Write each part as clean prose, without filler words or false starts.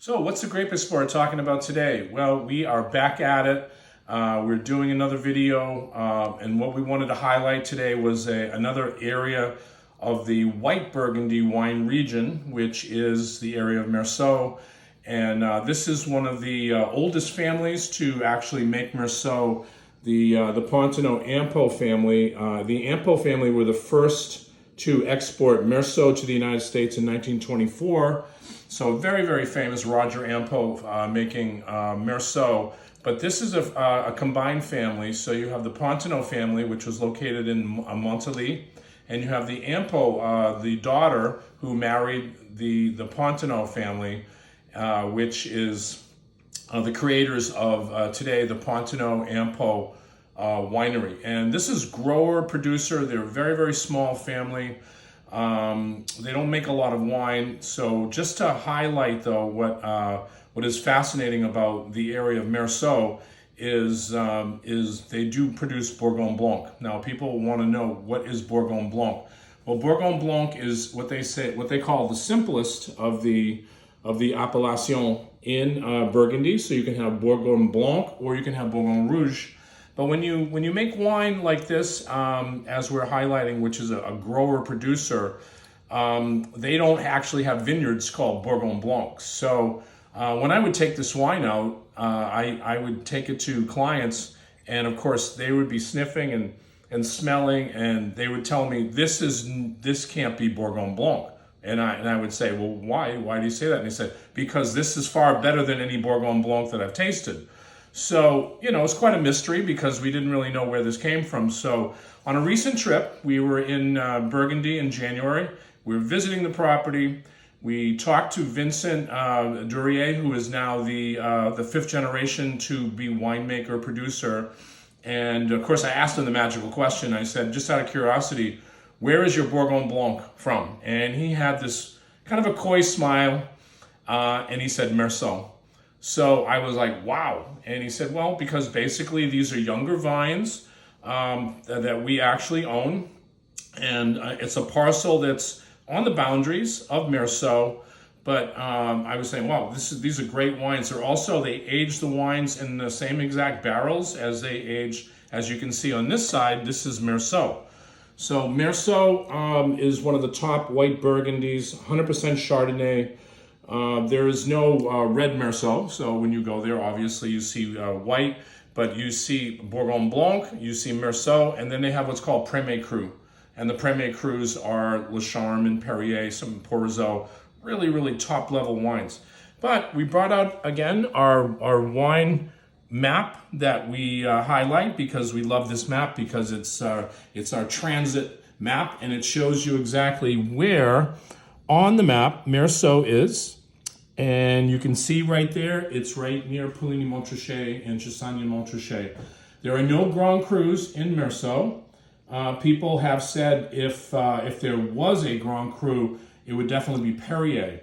So what's the Grape Explorer talking about today? Well, we are back at it. We're doing another video, and what we wanted to highlight today was another area of the white Burgundy wine region, which is the area of Meursault. And this is one of the oldest families to actually make Meursault, the Potinet Ampeau family. The Ampeau family were the first to export Meursault to the United States in 1924. So very, very famous Roger Ampeau making Meursault. But this is a combined family. So you have the Potinet family, which was located in Montilly, and you have the Ampeau, the daughter, who married the Potinet family, which is the creators of today the Potinet Ampeau winery. And this is grower producer. They're a very, very small family. They don't make a lot of wine. So just to highlight though what is fascinating about the area of Meursault is they do produce Bourgogne Blanc. Now people want to know, what is Bourgogne Blanc? Well, Bourgogne Blanc is what they call the simplest of the appellations in Burgundy. So you can have Bourgogne Blanc or you can have Bourgogne Rouge. But when you make wine like this, as we're highlighting, which is a grower producer, they don't actually have vineyards called Bourgogne Blanc. So when I would take this wine out, I would take it to clients, and of course they would be sniffing and smelling, and they would tell me, this can't be Bourgogne Blanc. And I would say, well, why? Why do you say that? And they said, because this is far better than any Bourgogne Blanc that I've tasted. So, it's quite a mystery because we didn't really know where this came from. So on a recent trip, we were in Burgundy in January. We were visiting the property. We talked to Vincent Durrier, who is now the fifth generation to be winemaker, producer. And of course, I asked him the magical question. I said, just out of curiosity, where is your Bourgogne Blanc from? And he had this kind of a coy smile, and he said, Meursault. So I was like, wow. And he said, well, because basically these are younger vines that we actually own. And it's a parcel that's on the boundaries of Meursault. But I was saying, wow, these are great wines. They age the wines in the same exact barrels as they age. As you can see on this side, this is Meursault. So Meursault is one of the top white Burgundies, 100% Chardonnay. There is no red Meursault, so when you go there, obviously you see white, but you see Bourgogne Blanc, you see Meursault, and then they have what's called Premier Cru. And the Premier Crus are Le Charme and Perrier, some Port-Roseau, really, really top-level wines. But we brought out, again, our wine map that we highlight because we love this map because it's our transit map, and it shows you exactly where on the map Meursault is. And you can see right there, it's right near Pouligny-Montrachet and Chassagne-Montrachet. There are no Grand Crus in Meursault. People have said if there was a Grand Cru, it would definitely be Perrier.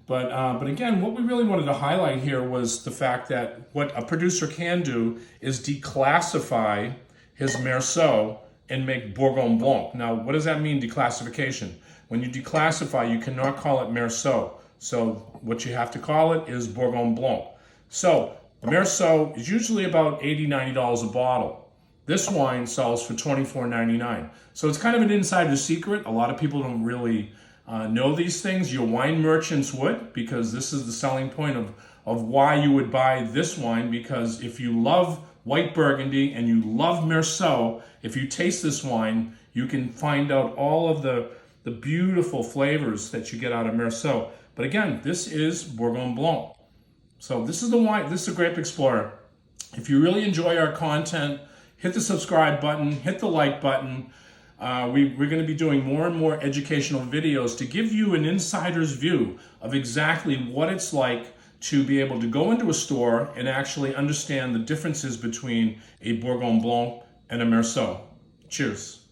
But again, what we really wanted to highlight here was the fact that what a producer can do is declassify his Meursault and make Bourgogne Blanc. Now, what does that mean, declassification? When you declassify, you cannot call it Meursault. So what you have to call it is Bourgogne Blanc. So Meursault is usually about $80, $90 a bottle. This wine sells for $24.99. So it's kind of an insider secret. A lot of people don't really know these things. Your wine merchants would, because this is the selling point of why you would buy this wine. Because if you love white Burgundy and you love Meursault, if you taste this wine, you can find out all of the beautiful flavors that you get out of Meursault. But again, this is Bourgogne Blanc. So this is the wine, this is the Grape Explorer. If you really enjoy our content, hit the subscribe button, hit the like button. We're going to be doing more and more educational videos to give you an insider's view of exactly what it's like to be able to go into a store and actually understand the differences between a Bourgogne Blanc and a Meursault. Cheers.